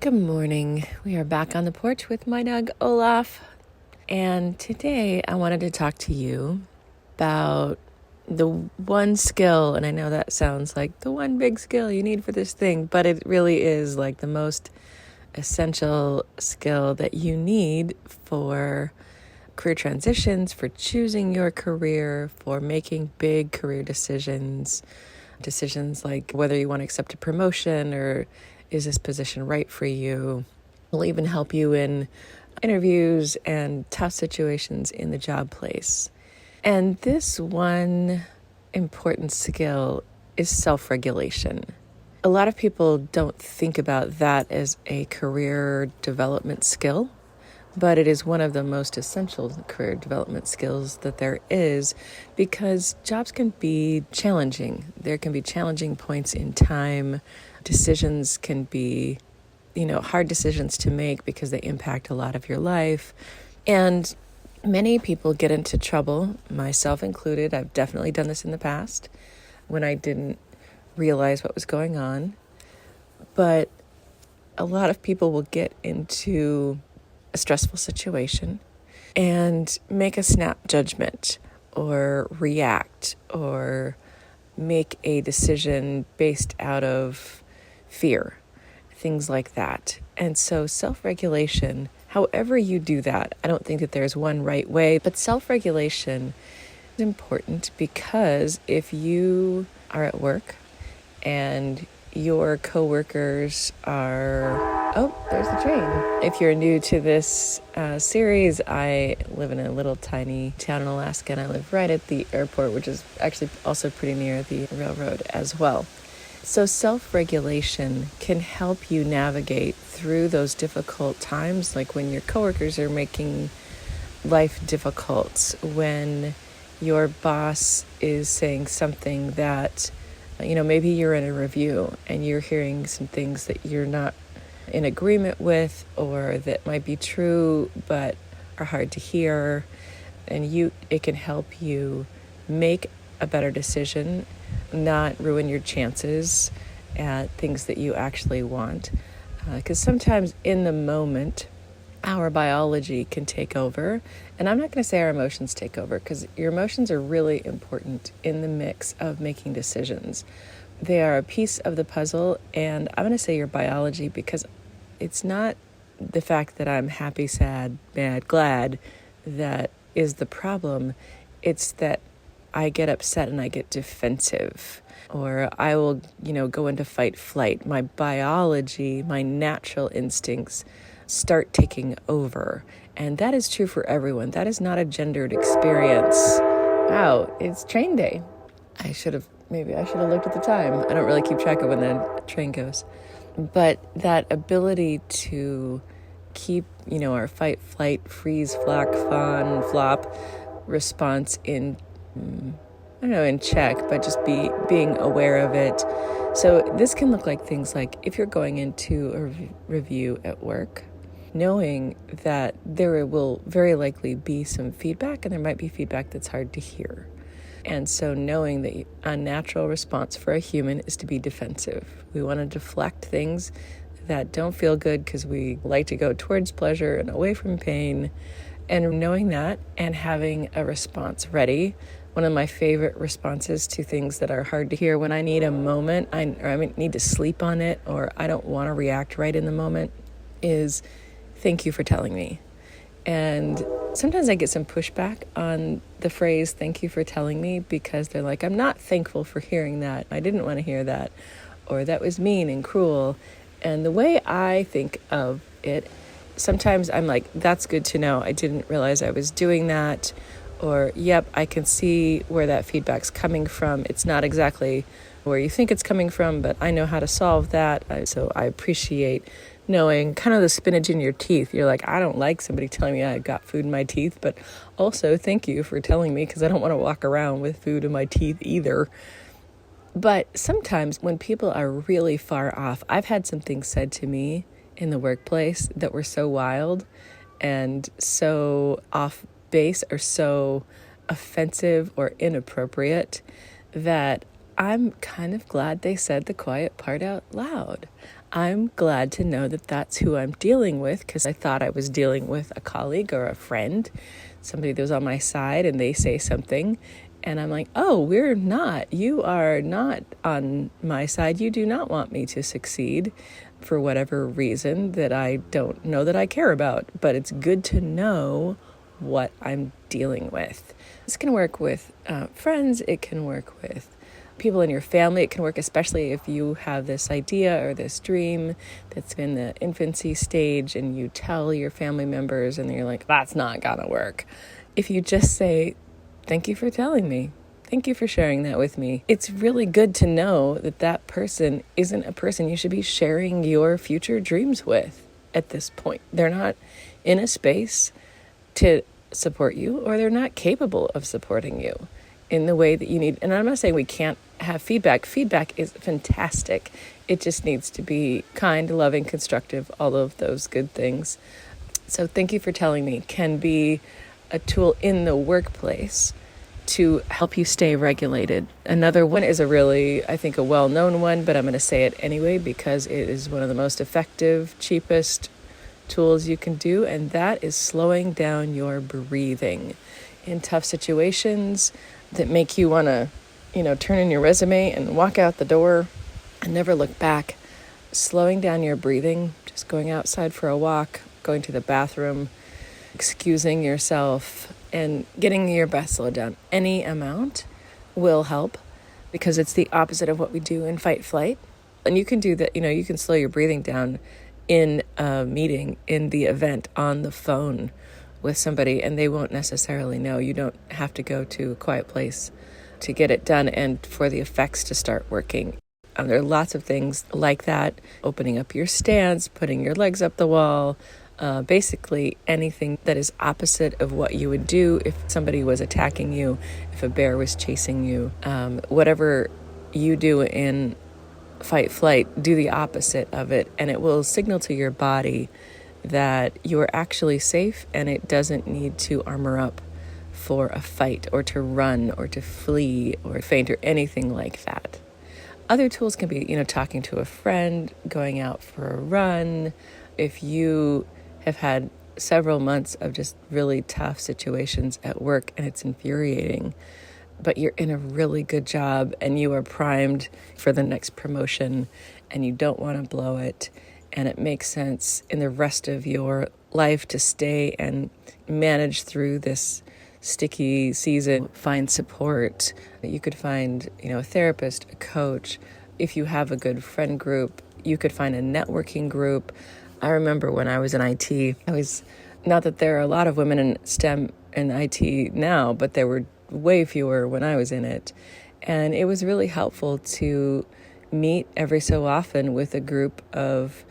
Good morning. We are back on the porch with my dog Olaf. And today I wanted to talk to you about the one skill, and I know that sounds like the one big skill you need for this thing, but it really is like the most essential skill that you need for career transitions, for choosing your career, for making big career decisions like whether you want to accept a promotion or is this position right for you. It'll even help you in interviews and tough situations in the job place. And this one important skill is self-regulation. A lot of people don't think about that as a career development skill, but it is one of the most essential career development skills that there is because jobs can be challenging. There can be challenging points in time. Decisions can be, hard decisions to make because they impact a lot of your life. And many people get into trouble, myself included. I've definitely done this in the past when I didn't realize what was going on. But a lot of people will get into a stressful situation and make a snap judgment or react or make a decision based out of fear, things like that. And so self-regulation, however you do that, I don't think that there's one right way, but self-regulation is important because if you are at work and your coworkers are, there's the train. If you're new to this series, I live in a little tiny town in Alaska, and I live right at the airport, which is actually also pretty near the railroad as well. So self-regulation can help you navigate through those difficult times, like when your coworkers are making life difficult, when your boss is saying something that maybe you're in a review and you're hearing some things that you're not in agreement with or that might be true but are hard to hear. And it can help you make a better decision, not ruin your chances at things that you actually want. Because sometimes in the moment, our biology can take over. And I'm not going to say our emotions take over because your emotions are really important in the mix of making decisions. They are a piece of the puzzle, and I'm going to say your biology because it's not the fact that I'm happy, sad, mad, glad that is the problem. It's that I get upset and I get defensive, or I will, go into fight, flight. My biology, my natural instincts start taking over. And that is true for everyone. That is not a gendered experience. Wow, it's train day. I should have looked at the time. I don't really keep track of when the train goes. But that ability to keep, our fight, flight, freeze, flock, fawn, flop response in check, but just being aware of it. So this can look like things like if you're going into a review at work, knowing that there will very likely be some feedback and there might be feedback that's hard to hear. And so knowing that a natural response for a human is to be defensive. We want to deflect things that don't feel good because we like to go towards pleasure and away from pain. And knowing that and having a response ready. One of my favorite responses to things that are hard to hear when I need a moment, I need to sleep on it, or I don't want to react right in the moment, is thank you for telling me. And sometimes I get some pushback on the phrase, thank you for telling me, because they're like, I'm not thankful for hearing that. I didn't want to hear that. Or that was mean and cruel. And the way I think of it, sometimes I'm like, that's good to know. I didn't realize I was doing that. Or, yep, I can see where that feedback's coming from. It's not exactly where you think it's coming from, but I know how to solve that. So I appreciate knowing kind of the spinach in your teeth. You're like, I don't like somebody telling me I've got food in my teeth, but also thank you for telling me because I don't want to walk around with food in my teeth either. But sometimes when people are really far off, I've had some things said to me in the workplace that were so wild and so off base or so offensive or inappropriate that I'm kind of glad they said the quiet part out loud. I'm glad to know that that's who I'm dealing with, because I thought I was dealing with a colleague or a friend, somebody that was on my side, and they say something. And I'm like, oh, we're not. You are not on my side. You do not want me to succeed for whatever reason that I don't know that I care about. But it's good to know what I'm dealing with. This can work with friends. It can work with people in your family. It can work especially if you have this idea or this dream that's in the infancy stage and you tell your family members and you're like, that's not gonna work. If you just say, thank you for telling me. Thank you for sharing that with me. It's really good to know that that person isn't a person you should be sharing your future dreams with at this point. They're not in a space to support you, or they're not capable of supporting you in the way that you need. And I'm not saying we can't have feedback. Feedback is fantastic. It just needs to be kind, loving, constructive, all of those good things. So thank you for telling me can be a tool in the workplace to help you stay regulated. Another one is a really, I think, a well-known one, but I'm going to say it anyway because it is one of the most effective, cheapest tools you can do, and that is slowing down your breathing. In tough situations that make you want to, turn in your resume and walk out the door and never look back, slowing down your breathing, just going outside for a walk, going to the bathroom, excusing yourself, and getting your breath slowed down any amount will help, because it's the opposite of what we do in fight flight. And you can do that, you can slow your breathing down in a meeting, in the event, on the phone with somebody, and they won't necessarily know. You don't have to go to a quiet place to get it done and for the effects to start working. There are lots of things like that. Opening up your stance, putting your legs up the wall, basically anything that is opposite of what you would do if somebody was attacking you, if a bear was chasing you. Whatever you do in fight flight, do the opposite of it, and it will signal to your body that you are actually safe and it doesn't need to armor up for a fight or to run or to flee or faint or anything like that. Other tools can be, talking to a friend, going out for a run. If you have had several months of just really tough situations at work and it's infuriating, but you're in a really good job and you are primed for the next promotion and you don't want to blow it, and it makes sense in the rest of your life to stay and manage through this sticky season, find support. You could find, a therapist, a coach. If you have a good friend group, you could find a networking group. I remember when I was in IT, not that there are a lot of women in STEM and IT now, but there were way fewer when I was in it. And it was really helpful to meet every so often with a group of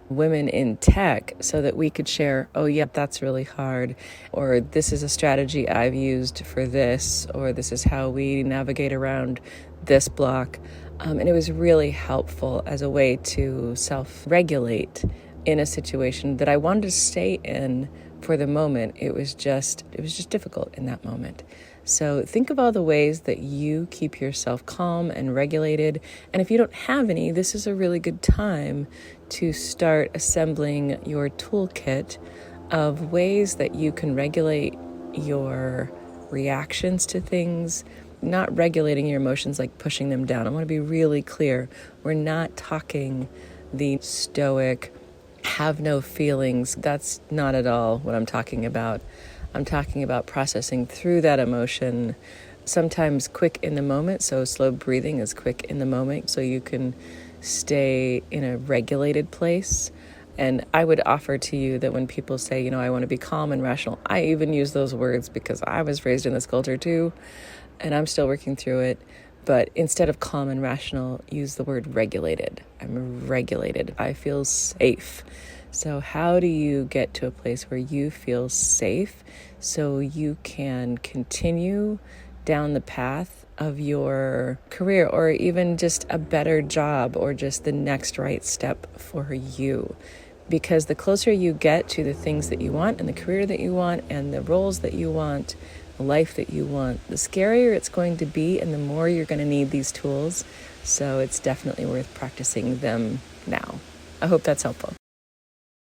women in tech so that we could share, oh yeah, that's really hard, or this is a strategy I've used for this, or this is how we navigate around this block. And it was really helpful as a way to self-regulate in a situation that I wanted to stay in for the moment. It was just difficult in that moment. So think of all the ways that you keep yourself calm and regulated. And if you don't have any, this is a really good time to start assembling your toolkit of ways that you can regulate your reactions to things, not regulating your emotions like pushing them down. I want to be really clear. We're not talking the stoic, have no feelings. That's not at all what I'm talking about. I'm talking about processing through that emotion, sometimes quick in the moment. So slow breathing is quick in the moment so you can stay in a regulated place. And I would offer to you that when people say, I want to be calm and rational, I even use those words because I was raised in this culture too, and I'm still working through it. But instead of calm and rational, use the word regulated. I'm regulated. I feel safe. So how do you get to a place where you feel safe so you can continue down the path of your career, or even just a better job, or just the next right step for you? Because the closer you get to the things that you want and the career that you want and the roles that you want, the life that you want, the scarier it's going to be and the more you're going to need these tools. So it's definitely worth practicing them now. I hope that's helpful.